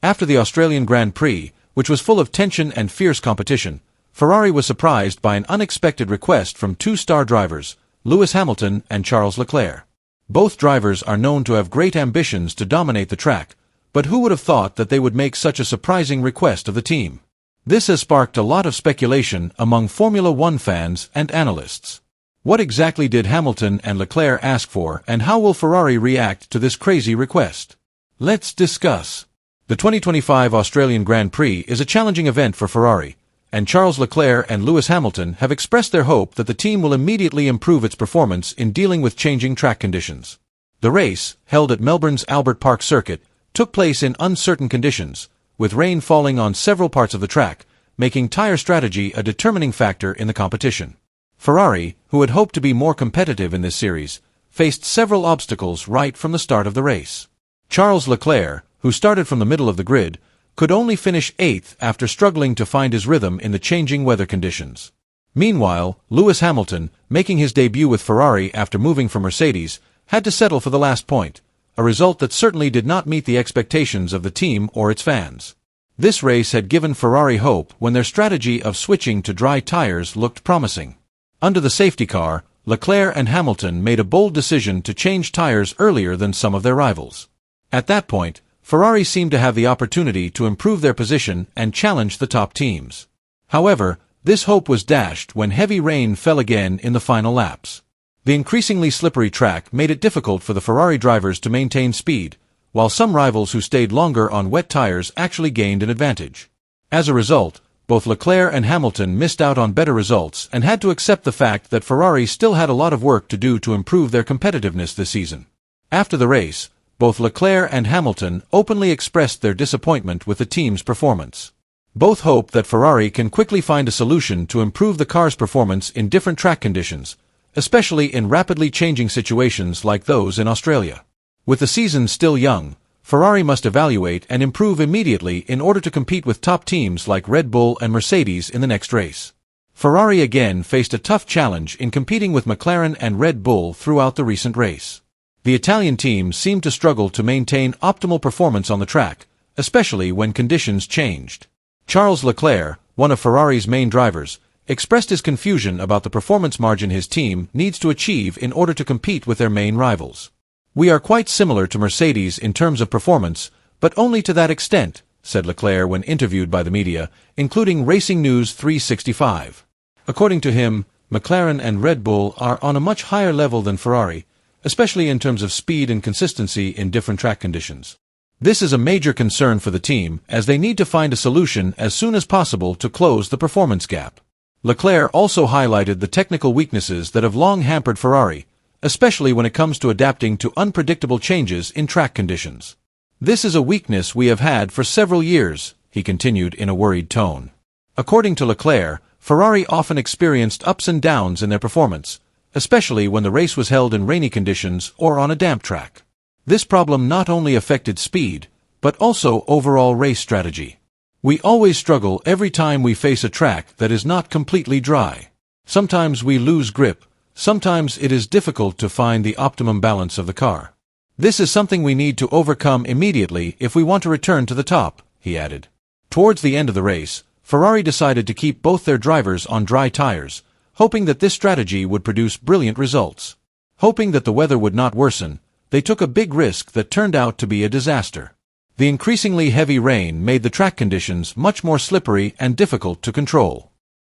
After the Australian Grand Prix, which was full of tension and fierce competition, Ferrari was surprised by an unexpected request from two star drivers, Lewis Hamilton and Charles Leclerc. Both drivers are known to have great ambitions to dominate the track, but who would have thought that they would make such a surprising request of the team? This has sparked a lot of speculation among Formula One fans and analysts. What exactly did Hamilton and Leclerc ask for, and how will Ferrari react to this crazy request? Let's discuss. The 2025 Australian Grand Prix is a challenging event for Ferrari, and Charles Leclerc and Lewis Hamilton have expressed their hope that the team will immediately improve its performance in dealing with changing track conditions. The race, held at Melbourne's Albert Park circuit, took place in uncertain conditions, with rain falling on several parts of the track, making tire strategy a determining factor in the competition. Ferrari, who had hoped to be more competitive in this series, faced several obstacles right from the start of the race. Charles Leclerc, who started from the middle of the grid, could only finish 8th after struggling to find his rhythm in the changing weather conditions. Meanwhile, Lewis Hamilton, making his debut with Ferrari after moving from Mercedes, had to settle for the last point, a result that certainly did not meet the expectations of the team or its fans. This race had given Ferrari hope when their strategy of switching to dry tires looked promising. Under the safety car, Leclerc and Hamilton made a bold decision to change tires earlier than some of their rivals. At that point, Ferrari seemed to have the opportunity to improve their position and challenge the top teams. However, this hope was dashed when heavy rain fell again in the final laps. The increasingly slippery track made it difficult for the Ferrari drivers to maintain speed, while some rivals who stayed longer on wet tires actually gained an advantage. As a result, both Leclerc and Hamilton missed out on better results and had to accept the fact that Ferrari still had a lot of work to do to improve their competitiveness this season. After the race, both Leclerc and Hamilton openly expressed their disappointment with the team's performance. Both hope that Ferrari can quickly find a solution to improve the car's performance in different track conditions, especially in rapidly changing situations like those in Australia. With the season still young, Ferrari must evaluate and improve immediately in order to compete with top teams like Red Bull and Mercedes in the next race. Ferrari again faced a tough challenge in competing with McLaren and Red Bull throughout the recent race. The Italian team seemed to struggle to maintain optimal performance on the track, especially when conditions changed. Charles Leclerc, one of Ferrari's main drivers, expressed his confusion about the performance margin his team needs to achieve in order to compete with their main rivals. "We are quite similar to Mercedes in terms of performance, but only to that extent," said Leclerc when interviewed by the media, including Racing News 365. According to him, McLaren and Red Bull are on a much higher level than Ferrari, especially in terms of speed and consistency in different track conditions. This is a major concern for the team, as they need to find a solution as soon as possible to close the performance gap. Leclerc also highlighted the technical weaknesses that have long hampered Ferrari, especially when it comes to adapting to unpredictable changes in track conditions. "This is a weakness we have had for several years," he continued in a worried tone. According to Leclerc, Ferrari often experienced ups and downs in their performance, especially when the race was held in rainy conditions or on a damp track. This problem not only affected speed, but also overall race strategy. "We always struggle every time we face a track that is not completely dry. Sometimes we lose grip, sometimes it is difficult to find the optimum balance of the car. This is something we need to overcome immediately if we want to return to the top," he added. Towards the end of the race, Ferrari decided to keep both their drivers on dry tires, hoping that this strategy would produce brilliant results. Hoping that the weather would not worsen, they took a big risk that turned out to be a disaster. The increasingly heavy rain made the track conditions much more slippery and difficult to control.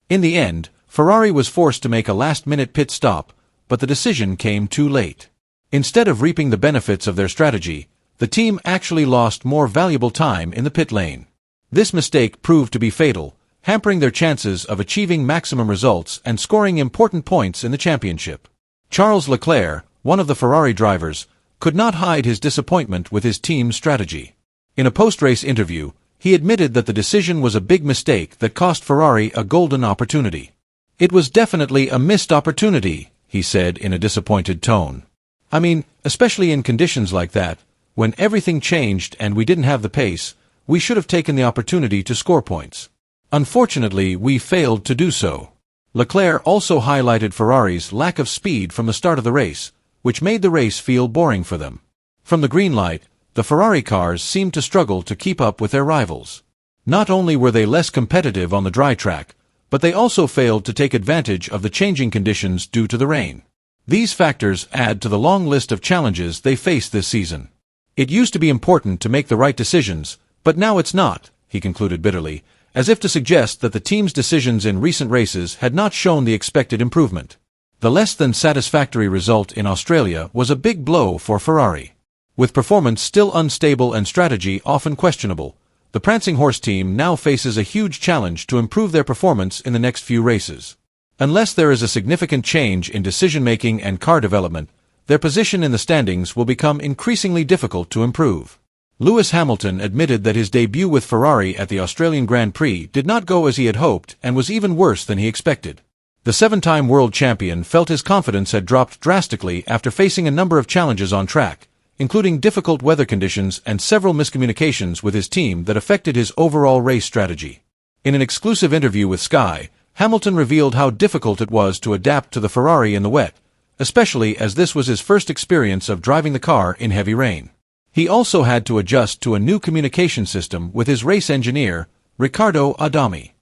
In the end, Ferrari was forced to make a last-minute pit stop, but the decision came too late. Instead of reaping the benefits of their strategy, the team actually lost more valuable time in the pit lane. This mistake proved to be fatal, hampering their chances of achieving maximum results and scoring important points in the championship. Charles Leclerc, one of the Ferrari drivers, could not hide his disappointment with his team's strategy. In a post-race interview, he admitted that the decision was a big mistake that cost Ferrari a golden opportunity. "It was definitely a missed opportunity," he said in a disappointed tone. "I mean, especially in conditions like that, when everything changed and we didn't have the pace, we should have taken the opportunity to score points. Unfortunately, we failed to do so." Leclerc also highlighted Ferrari's lack of speed from the start of the race, which made the race feel boring for them. From the green light, the Ferrari cars seemed to struggle to keep up with their rivals. Not only were they less competitive on the dry track, but they also failed to take advantage of the changing conditions due to the rain. These factors add to the long list of challenges they faced this season. It used to be important to make the right decisions, but now it's not, he concluded bitterly, as if to suggest that the team's decisions in recent races had not shown the expected improvement. The less than satisfactory result in Australia was a big blow for Ferrari. With performance still unstable and strategy often questionable, the prancing horse team now faces a huge challenge to improve their performance in the next few races. Unless there is a significant change in decision-making and car development, their position in the standings will become increasingly difficult to improve. Lewis Hamilton admitted that his debut with Ferrari at the Australian Grand Prix did not go as he had hoped and was even worse than he expected. The 7-time world champion felt his confidence had dropped drastically after facing a number of challenges on track, including difficult weather conditions and several miscommunications with his team that affected his overall race strategy. In an exclusive interview with Sky, Hamilton revealed how difficult it was to adapt to the Ferrari in the wet, especially as this was his first experience of driving the car in heavy rain. He also had to adjust to a new communication system with his race engineer, Riccardo Adami.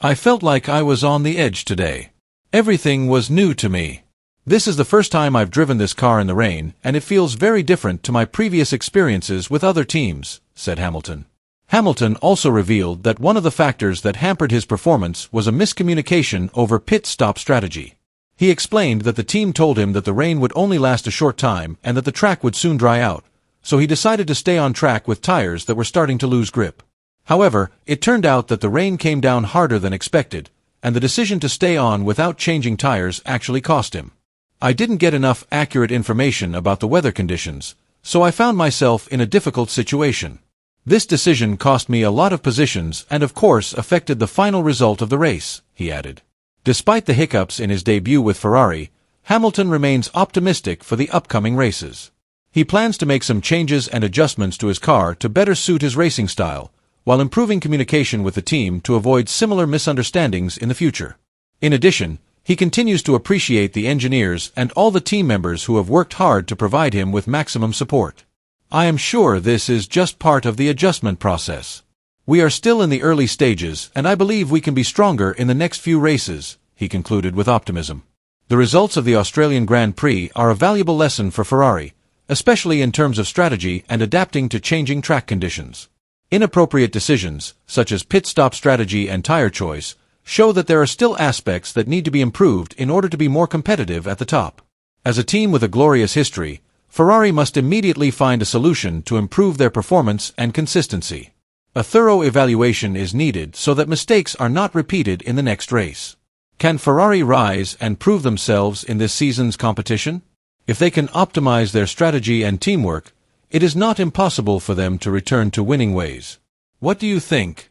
"I felt like I was on the edge today. Everything was new to me. This is the first time I've driven this car in the rain, and it feels very different to my previous experiences with other teams," said Hamilton. Hamilton also revealed that one of the factors that hampered his performance was a miscommunication over pit stop strategy. He explained that the team told him that the rain would only last a short time and that the track would soon dry out, so he decided to stay on track with tires that were starting to lose grip. However, it turned out that the rain came down harder than expected, and the decision to stay on without changing tires actually cost him. "I didn't get enough accurate information about the weather conditions, so I found myself in a difficult situation. This decision cost me a lot of positions and of course affected the final result of the race," he added. Despite the hiccups in his debut with Ferrari, Hamilton remains optimistic for the upcoming races. He plans to make some changes and adjustments to his car to better suit his racing style, while improving communication with the team to avoid similar misunderstandings in the future. In addition, he continues to appreciate the engineers and all the team members who have worked hard to provide him with maximum support. "I am sure this is just part of the adjustment process. We are still in the early stages, and I believe we can be stronger in the next few races," he concluded with optimism. The results of the Australian Grand Prix are a valuable lesson for Ferrari, especially in terms of strategy and adapting to changing track conditions. Inappropriate decisions, such as pit stop strategy and tire choice, show that there are still aspects that need to be improved in order to be more competitive at the top. As a team with a glorious history, Ferrari must immediately find a solution to improve their performance and consistency. A thorough evaluation is needed so that mistakes are not repeated in the next race. Can Ferrari rise and prove themselves in this season's competition? If they can optimize their strategy and teamwork, it is not impossible for them to return to winning ways. What do you think?